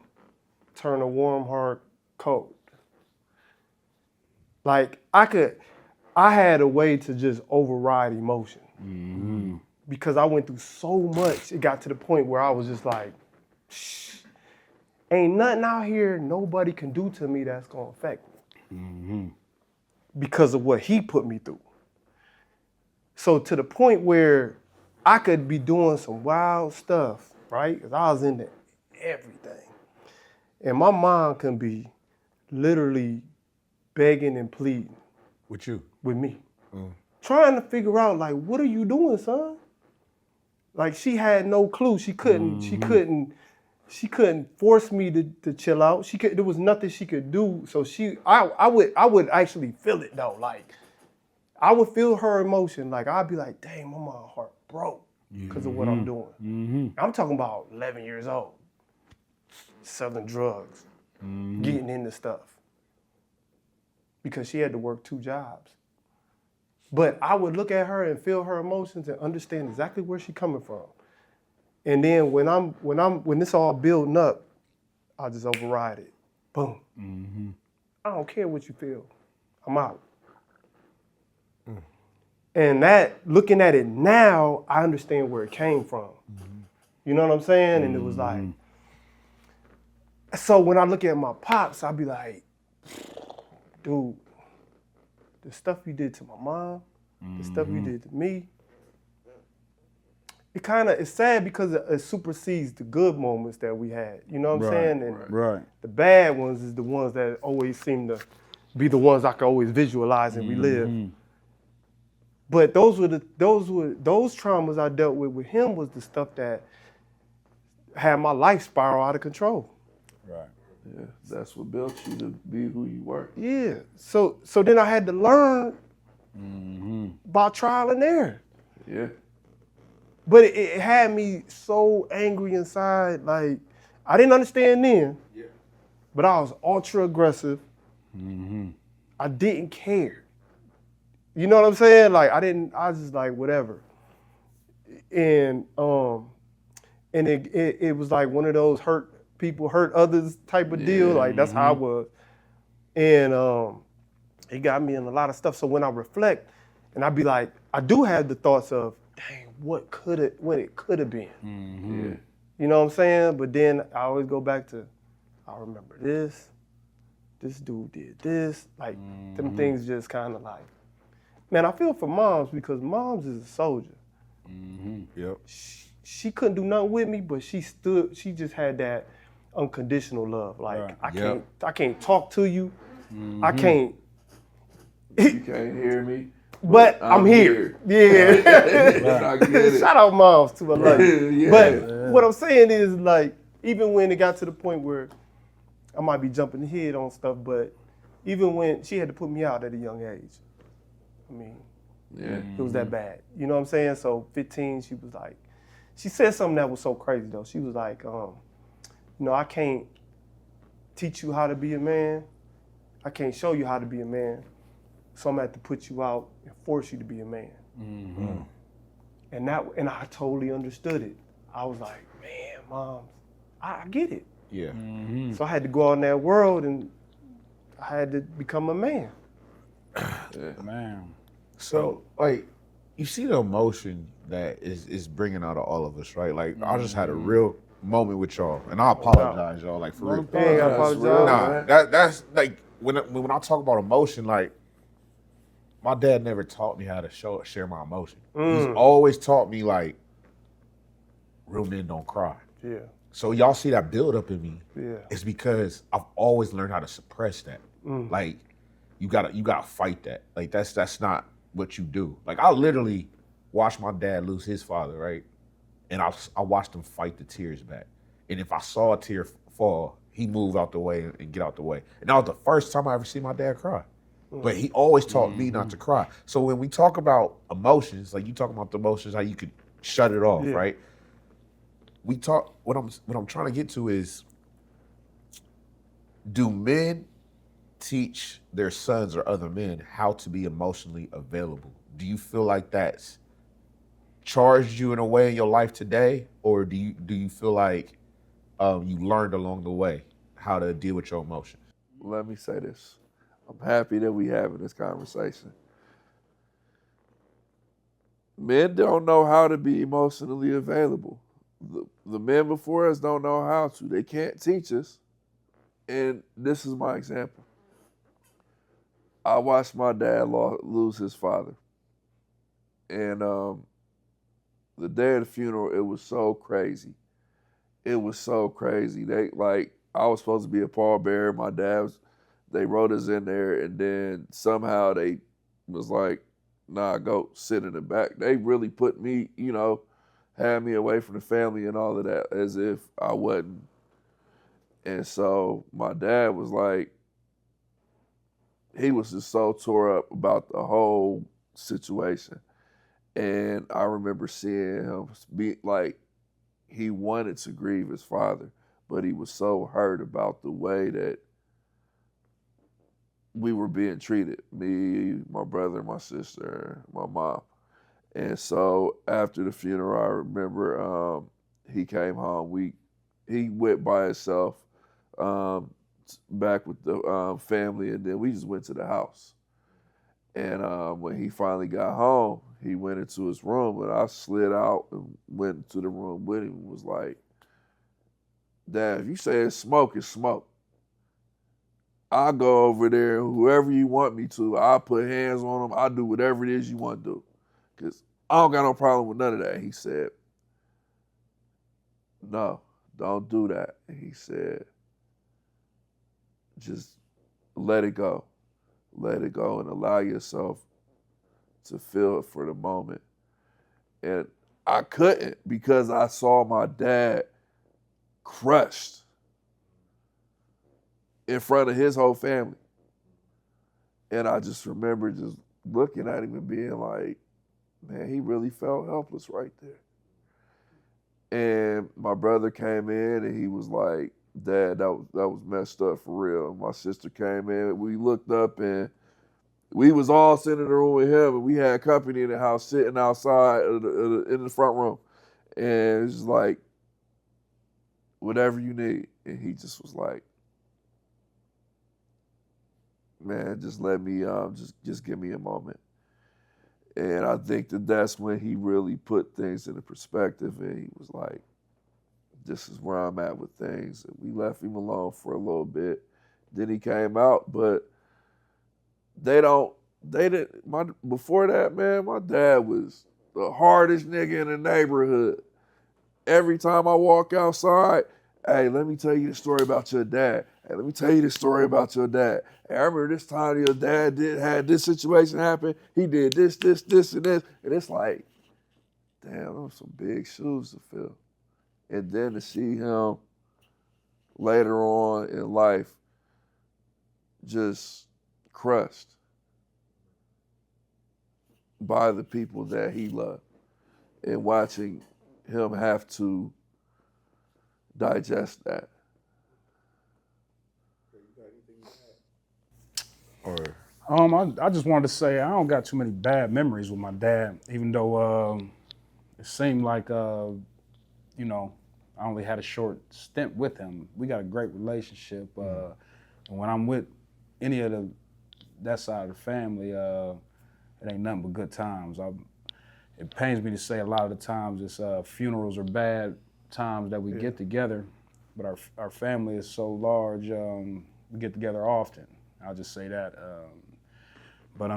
turn a warm heart cold. Like I had a way to just override emotion. Mm-hmm. Because I went through so much, it got to the point where I was just like, shh, ain't nothing out here nobody can do to me that's gonna affect me. Mm-hmm. Because of what he put me through. So to the point where I could be doing some wild stuff, right? Because I was into everything. And my mom can be literally begging and pleading With you. with me. Trying to figure out, like, what are you doing, son? Like, she had no clue. She couldn't force me to chill out. There was nothing she could do. So I would actually feel it though. Like, I would feel her emotion. Like, I'd be like, dang, my mom's heart broke because of what I'm doing. Mm-hmm. I'm talking about 11 years old, selling drugs, getting into stuff. Because she had to work 2 jobs. But I would look at her and feel her emotions and understand exactly where she's coming from. And then when it's all building up, I'll just override it. Boom. Mm-hmm. I don't care what you feel. I'm out. And that, looking at it now, I understand where it came from. You know what I'm saying? And it was like, so when I look at my pops, I'll be like, dude, the stuff you did to my mom, the stuff you did to me, it's sad because it supersedes the good moments that we had. You know what I'm saying? And Right. the bad ones is the ones that always seem to be the ones I can always visualize and relive. But those traumas I dealt with him was the stuff that had my life spiral out of control. Right. Yeah, that's what built you to be who you were. Yeah. So then I had to learn by trial and error. Yeah. But it had me so angry inside. Like, I didn't understand then, but I was ultra aggressive. I didn't care. You know what I'm saying? Like, I was just like, whatever. And it was like one of those hurt people hurt others type of deal. Like, that's how I was. And it got me in a lot of stuff. So when I reflect, and I be like, I do have the thoughts of, dang, what it could have been. Yeah. You know what I'm saying? But then I always go back to, I remember this dude did this. Like, them things just kind of like, man, I feel for moms because moms is a soldier. Yep. She couldn't do nothing with me, but she just had that unconditional love. Like, Right. I can't talk to you. I can't. You can't hear me. But I'm here. Yeah. I get it. Shout out moms too, I love you. Yeah. But what I'm saying is, like, even when it got to the point where I might be jumping ahead on stuff, but even when she had to put me out at a young age, I mean, Yeah. it was that bad. You know what I'm saying? So 15, she was like, she said something that was so crazy though. She was like, I can't teach you how to be a man. I can't show you how to be a man. So I'm gonna have to put you out and force you to be a man. And I totally understood it. I was like, man, moms, I get it. Yeah. So I had to go out in that world and I had to become a man. Man. So, like, you see the emotion that is bringing out of all of us, right? Like, I just had a real moment with y'all, and I apologize, y'all, like, for real. You ain't gotta That's apologize. real, Nah, man. that's like when I talk about emotion, like, my dad never taught me how to share my emotion. He's always taught me, like, real men don't cry. Yeah. So y'all see that build up in me. Yeah. It's because I've always learned how to suppress that. Like, you gotta fight that. Like, that's not what you do. Like, I literally watched my dad lose his father, right? And I watched him fight the tears back. And if I saw a tear fall, he move out the way and get out the way. And that was the first time I ever seen my dad cry. But he always taught me not to cry. So when we talk about emotions, like you talking about the emotions, how you could shut it off, right? We talk. What I'm trying to get to is, do men teach their sons or other men how to be emotionally available? Do you feel like that's charged you in a way in your life today, or do you feel like you learned along the way how to deal with your emotions? Let me say this. I'm happy that we having this conversation. Men don't know how to be emotionally available. The men before us don't know how to. They can't teach us. And this is my example. I watched my dad lose his father. And the day of the funeral, it was so crazy. It was so crazy. I was supposed to be a pallbearer. My dad they wrote us in there, and then somehow they was like, nah, go sit in the back. They really put me, had me away from the family and all of that as if I wasn't. And so my dad was like, he was just so tore up about the whole situation. And I remember seeing him be like, he wanted to grieve his father, but he was so hurt about the way that we were being treated. Me, my brother, my sister, my mom. And so after the funeral, I remember he came home. He went by himself back with the family, and then we just went to the house. And when he finally got home, he went into his room, and I slid out and went into the room with him and was like, Dad, if you say it's smoke, it's smoke. I'll go over there, whoever you want me to. I'll put hands on them. I'll do whatever it is you want to do. Because I don't got no problem with none of that. He said, no, don't do that. And he said, just let it go. Let it go and allow yourself to feel it for the moment. And I couldn't, because I saw my dad crushed in front of his whole family. And I just remember just looking at him and being like, man, he really felt helpless right there. And my brother came in and he was like, Dad, that was messed up for real. And my sister came in, we looked up and we was all sitting in the room with him, and we had company in the house sitting outside in the front room. And it's just like, whatever you need. And he just was like, man, just let me, just give me a moment. And I think that's when he really put things into perspective, and he was like, this is where I'm at with things. And we left him alone for a little bit. Then he came out, but before that, man, my dad was the hardest nigga in the neighborhood. Every time I walk outside, hey, let me tell you the story about your dad. Hey, let me tell you the story about your dad. Hey, I remember this time your dad had this situation happen. He did this, and this. And it's like, damn, those some big shoes to fill. And then to see him later on in life just crushed by the people that he loved, and watching him have to digest that. I just wanted to say I don't got too many bad memories with my dad, even though it seemed like I only had a short stint with him. We got a great relationship, and when I'm with any of that side of the family, it ain't nothing but good times. It pains me to say a lot of the times it's funerals are bad times that we get together, but our family is so large, we get together often. I'll just say that. But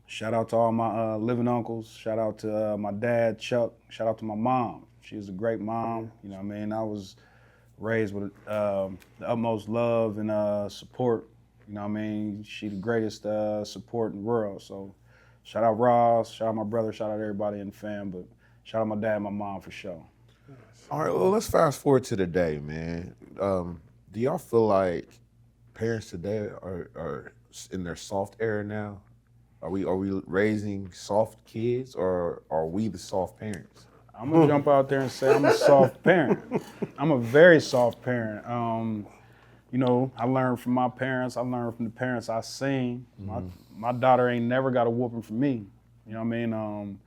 shout out to all my living uncles. Shout out to my dad, Chuck. Shout out to my mom. She was a great mom. You know what I mean? I was raised with the utmost love and support. You know what I mean? She the greatest support in the world. So shout out Ross, shout out my brother, shout out everybody in the fam, but shout out my dad and my mom for sure. All right, well, let's fast forward to today, man. do y'all feel like parents today are in their soft era now? Are we raising soft kids, or are we the soft parents? I'm gonna jump out there and say I'm a soft parent. I'm a very soft parent. You know, I learned from my parents. I learned from the parents I seen. My daughter ain't never got a whooping from me. You know what I mean?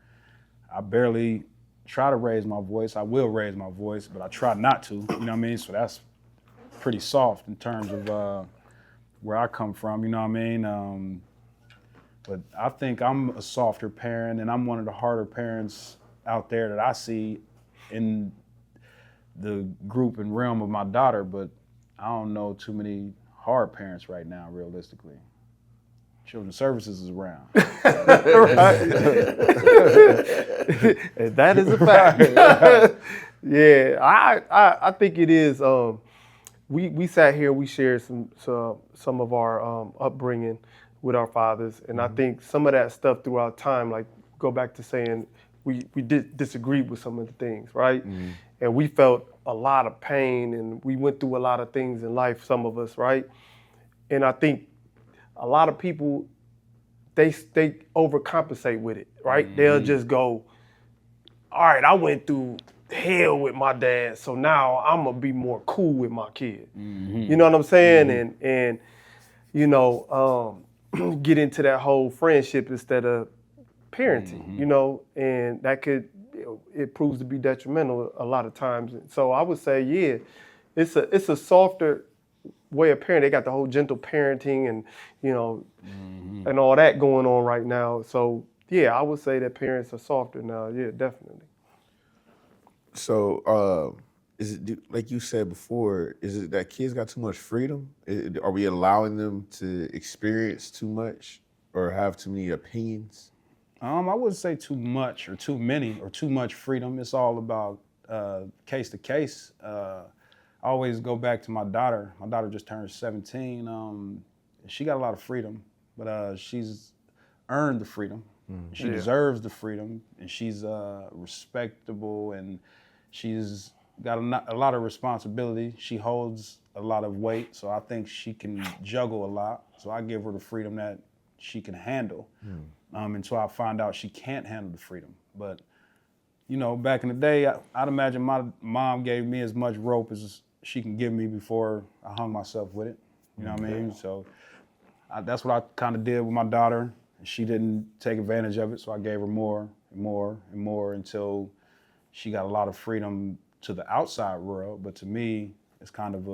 I barely try to raise my voice. I will raise my voice, but I try not to. You know what I mean? So that's pretty soft in terms of where I come from. You know what I mean? But I think I'm a softer parent, and I'm one of the harder parents out there that I see in the group and realm of my daughter, but I don't know too many hard parents right now, realistically. Children's Services is around. And that is a fact. Yeah, I think it is. We sat here, we shared some of our upbringing with our fathers, and I think some of that stuff throughout time, like go back to saying we did disagree with some of the things, right? And we felt a lot of pain, and we went through a lot of things in life, some of us, right? And I think a lot of people, they overcompensate with it, right? They'll just go, all right, I went through hell with my dad, so now I'm gonna be more cool with my kid. You know what I'm saying? And you know, get into that whole friendship instead of parenting, you know, and that could, it proves to be detrimental a lot of times. So I would say, yeah, it's a softer way of parenting. They got the whole gentle parenting and, you know, and all that going on right now. So yeah, I would say that parents are softer now. Yeah, definitely. So, is it like you said before? Is it that kids got too much freedom? Are we allowing them to experience too much or have too many opinions? I wouldn't say too much or too many or too much freedom. It's all about case to case. I always go back to my daughter. My daughter just turned 17. She got a lot of freedom, but she's earned the freedom. She deserves the freedom, and she's respectable, and she's got a lot of responsibility. She holds a lot of weight, so I think she can juggle a lot. So I give her the freedom that she can handle until I find out she can't handle the freedom. But, you know, back in the day, I'd imagine my mom gave me as much rope as she can give me before I hung myself with it. You know what I mean? So that's what I kind of did with my daughter. She didn't take advantage of it, so I gave her more and more and more until she got a lot of freedom to the outside world. But to me, it's kind of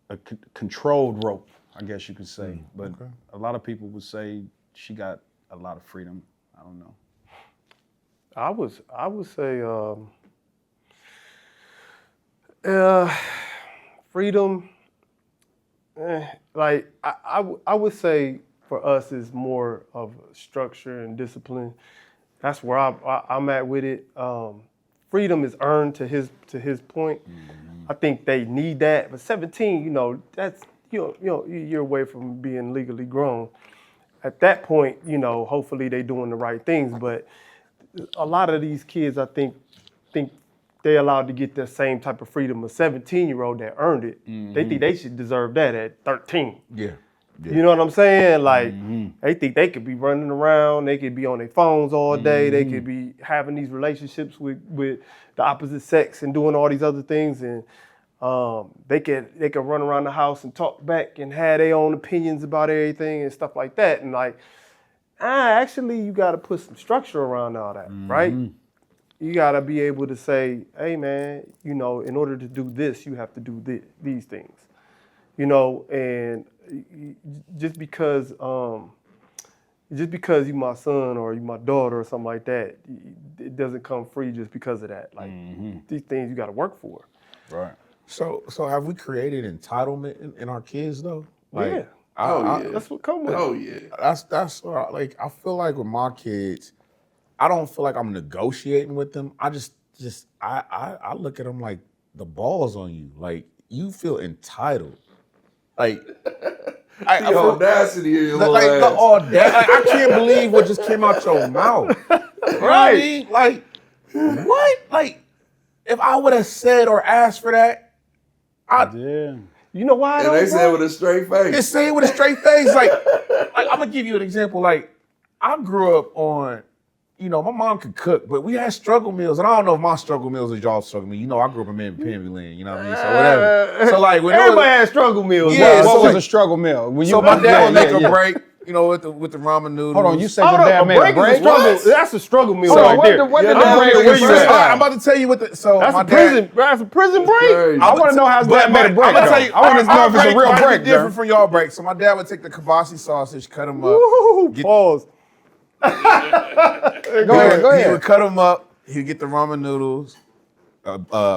a controlled rope, I guess you could say. But a lot of people would say she got a lot of freedom. I don't know. I would say freedom. Like I would say for us is more of structure and discipline. That's where I'm at with it. Freedom is earned to his point. I think they need that. But 17, you know, that's you're away from being legally grown. At that point, you know, hopefully they doing the right things. But a lot of these kids, I think they're allowed to get the same type of freedom a 17-year-old that earned it. They think they should deserve that at 13. Yeah. You know what I'm saying? Like, they think they could be running around, they could be on their phones all day, they could be having these relationships with the opposite sex and doing all these other things, and they could run around the house and talk back and have their own opinions about everything and stuff like that. And like, actually, you got to put some structure around all that, right? You got to be able to say, hey, man, you know, in order to do this, you have to do these things, you know, and just because you my son or you my daughter or something like that, it doesn't come free just because of that. Like these things you got to work for. Right. So have we created entitlement in our kids though? Like, Yeah. Yeah. That's what come with it. Oh yeah. That's what like I feel like with my kids, I don't feel like I'm negotiating with them. I just I look at them like the ball's on you. Like you feel entitled. Like The audacity of your like the ass. audacity. Like, I can't believe what just came out your mouth. You know what I mean? Like what? Like If I would have said or asked for that, Yeah. You know why? And though, they said bro? with a straight face. just say it with a straight face. Like I'm gonna give you an example. Like I grew up on, my mom could cook, but we had struggle meals, and I don't know if my struggle meals is y'all struggle meals. I grew up in Penny Land. You know what I mean? So whatever. So like when Everybody had struggle meals. Yeah, What so was like- a struggle meal? When so my dad would make a yeah. break, with the ramen noodles. Hold on, you said Hold your up, dad a made a break is a break? struggle. What? That's a struggle meal Hold on, right what there. did- what did Yeah, the I don't break know where is? you All at. right, I'm about to tell you what the That's my a dad. prison. That's a prison break. Crazy. I want to know how his dad made a break. I'm gonna though. tell you. I want to know if it's a real might break. be different Jerm. from y'all break. So my dad would take the kibasi sausage, cut them up. Woo, pause. Go ahead. He would cut them up. He'd get the ramen noodles,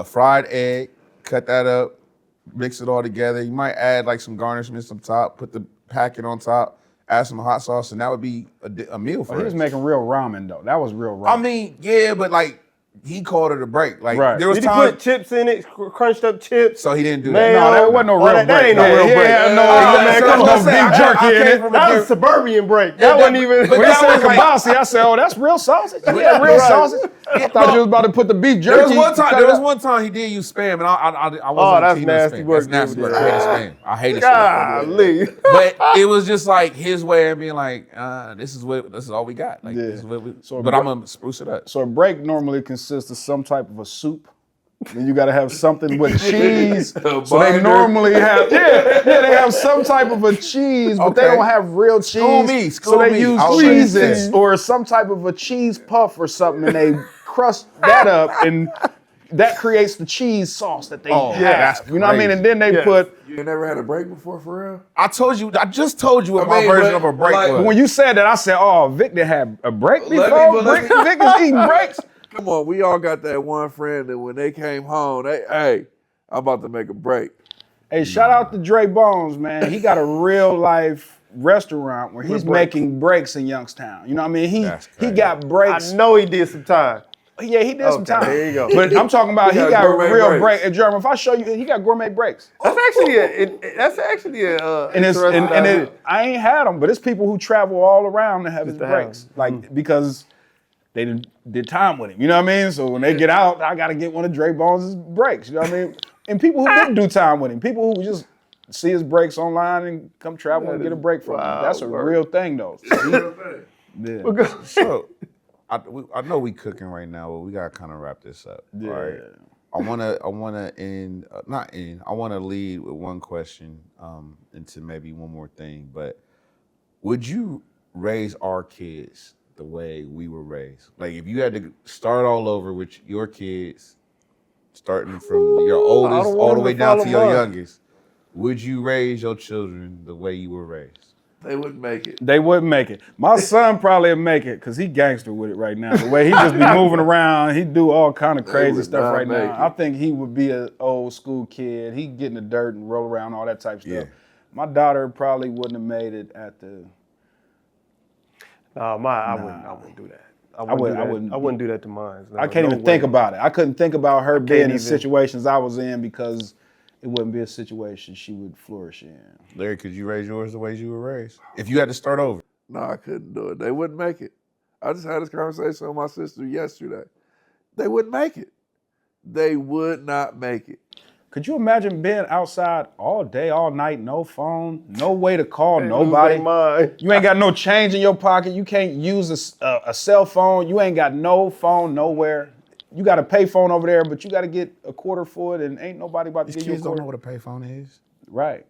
fried egg, cut that up, mix it all together. You might add like some garnishments on top, put the packet on top, add some hot sauce, and that would be a meal for He us. was making real ramen though. That was real ramen. I mean, yeah, but like he called it a break. Like Right. there was Did he times, put chips in it, crunched up chips? so he didn't do Mayo? that. no, that wasn't no Oh, real that break. ain't no Yeah, real break. Yeah, no, Oh, man, so come I'm on, saying, beef jerky in it. That was a suburban break. That wasn't even. but When you that said was like- kibasi, I said, "Oh, that's real sausage." Yeah, real Right. sausage. I thought you was about to put the beef jerky. There was one time. cut There it was up. one time he did use spam, and I wasn't. Oh, that's a team of nasty spam. work, That's nasty dude. work. I hated spam. I hated spam. Golly. But it was just like his way of being like, this is all we got. Like, this is what we. So but I'm gonna spruce it up. So a break normally consists of some type of a soup. Then you got to have something with cheese. So they binder. normally have, they have some type of a cheese, but they Okay. don't have real cheese. me, so school they me. use I'll cheeses cheese. or some type of a cheese puff or something, and they crust that up, and that creates the cheese sauce that they have. that's You know what I mean? crazy. And then they Yeah. put. You ain't never had a break before, for real? I just told you what my mean, version but, of a break like, was. When you said that, I said, "Oh, Vic did have a break Let me- before. let me- Vic is eating breaks." Come on, we all got that one friend that when they came home, hey, I'm about to make a break. Hey, shout out to Dre Bones, man. He got a real life restaurant where he's making breaks in Youngstown. You know what I mean? That's He crazy. got I breaks. know he did some time. Yeah, he did some Okay, time. there you go. But I'm talking about He he got got gourmet real breaks. break. And Jeremy, if I show you, he got gourmet breaks. That's actually And it's interesting idea. I ain't had them, but it's people who travel all around to have his to have breaks, like because they did time with him. You know what I mean? So when they get out, I got to get one of Dre Bones' breaks. You know what I mean? And people who didn't do time with him, people who just see his breaks online and come travel and get a break from him. wild That's a work. real thing, though. Yeah. So, I know we cooking right now, but we gotta kind of wrap this up. Yeah. Right? I wanna end, not end. I wanna lead with one question, into maybe one more thing. But would you raise our kids the way we were raised? Like, if you had to start all over with your kids, starting from your oldest don't all want the them way to down to follow your mine. youngest, would you raise your children the way you were raised? They wouldn't make it. They wouldn't make it. My son probably would make it because he gangster with it right now. The way he just be moving around, he do all kind of crazy would stuff not right make now. it. I think he would be an old school kid. He'd get in the dirt and roll around, all that type of stuff. Yeah. My daughter probably wouldn't have made it at the. I wouldn't do that. I wouldn't do that to mine. No, I can't no even think way. about it. I couldn't think about her being in even. situations I was in because it wouldn't be a situation she would flourish in. Larry, could you raise yours the way you were raised? If you had to start over. No, I couldn't do it. They wouldn't make it. I just had this conversation with my sister yesterday. They wouldn't make it. They would not make it. Could you imagine being outside all day, all night, no phone, no way to call Lose nobody? their mind. You ain't got no change in your pocket. You can't use a cell phone. You ain't got no phone nowhere. You got a pay phone over there, but you got to get a quarter for it, and ain't nobody about to These give you a kids don't know quarter. what a payphone is. Right.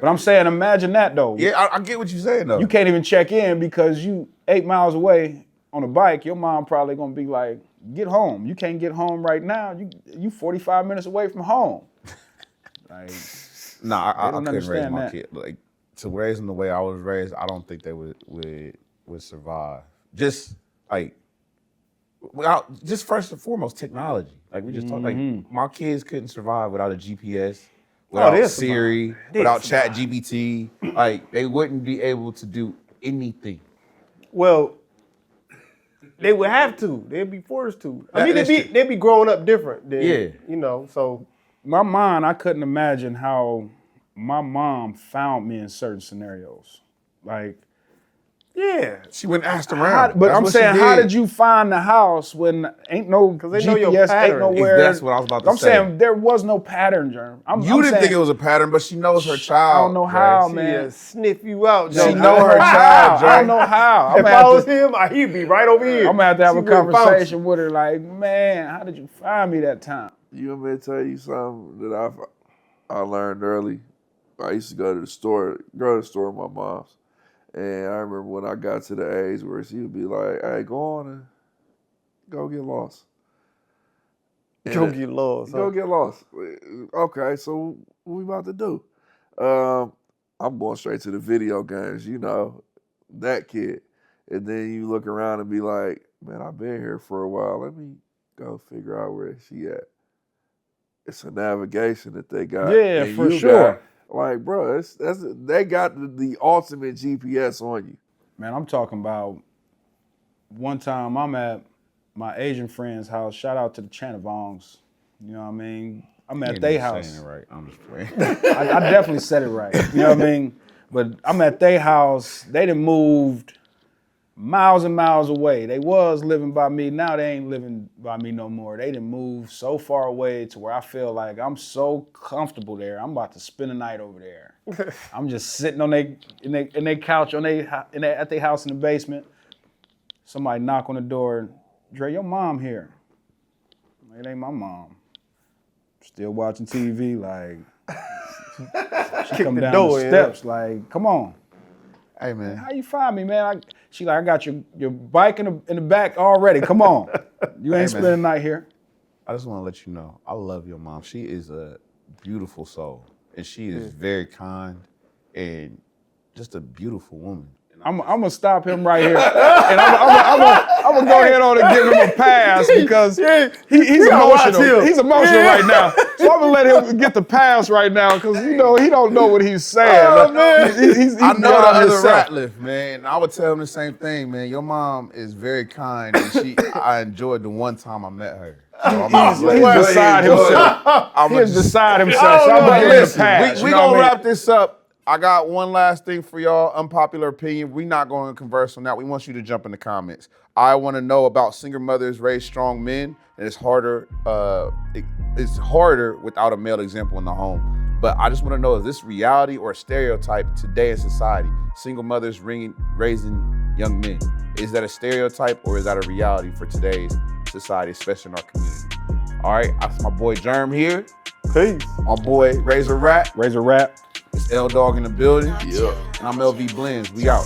But I'm saying, imagine that though. Yeah, I get what you're saying though. You can't even check in because you 8 miles away on a bike. Your mom probably gonna be like, "Get home. You can't get home right now. You 45 minutes away from home." Like, Nah, I don't couldn't raise understand my that. kid. Like, to raise them the way I was raised, I don't think they would survive. Just like, just first and foremost, technology. Like we just talked. Like my kids couldn't survive without a GPS, without they'll Siri, without Chat GPT. Like they wouldn't be able to do anything. Well, they would have to. They'd be forced to. I mean, That's they'd be growing up different. Than, Yeah. You know, so my mind, I couldn't imagine how my mom found me in certain scenarios. Like, Yeah. She went and asked around. But That's I'm what she saying, how did you find the house when ain't no they GPS, know your ain't pattern. nowhere? That's what I was about to I'm say. saying there was no pattern, Germ. You didn't think it was a pattern, but she knows her child. I don't know how, She man. sniff you out, She Joe. know her child. I don't know how. If I was him, he'd be right over here. I'm gonna have to have She a wouldn't conversation with her. Like, man, how did you find me that time? You want me to tell you something that I learned early? I used to go to the store with my mom's. And I remember when I got to the age where she would be like, hey, go on and go get lost. Go get lost. Go get lost. Okay, so what we about to do? I'm going straight to the video games, you know, that kid. And then you look around and be like, man, I've been here for a while. Let me go figure out where she at. It's a navigation that they got. Yeah, and for you sure. got, like, bro, they got the ultimate GPS on you. Man, I'm talking about one time I'm at my Asian friend's house. Shout out to the Chanavongs. You know what I mean? I'm at their house. Saying it right. I'm just playing. I definitely said it right. You know what I mean? But I'm at their house. They done moved miles and miles away. They was living by me. Now they ain't living by me no more. They done moved so far away to where I feel like I'm so comfortable there. I'm about to spend the night over there. I'm just sitting on their couch at their house in the basement. Somebody knock on the door. Dre, your mom here. It ain't my mom. Still watching TV, like she come down the steps, like, come on. Hey, man. How you find me, man? She like, I got your bike in the back already. Come on. You ain't spending the night here. I just want to let you know, I love your mom. She is a beautiful soul, and she is very kind and just a beautiful woman. I'm gonna stop him right here, and I'm gonna go ahead on and give him a pass because he's emotional. He's emotional right now, so I'm gonna let him get the pass right now because you know he don't know what he's saying. Oh, man. He's I know the beyond other himself. Ratliff, man. I would tell him the same thing, man. Your mom is very kind, and I enjoyed the one time I met her. So He's beside himself. He's beside himself. So I'm gonna give him the pass. We gonna wrap this up. I got one last thing for y'all, unpopular opinion. We're not going to converse on that. We want you to jump in the comments. I want to know about single mothers raise strong men, and it's harder without a male example in the home. But I just want to know, is this reality or a stereotype today in society? Single mothers raising young men. Is that a stereotype or is that a reality for today's society, especially in our community? All right, that's my boy Germ here. Peace. My boy Razor Rat. Razor Rap. It's L Dog in the building. Yeah. And I'm LV Blends. We out.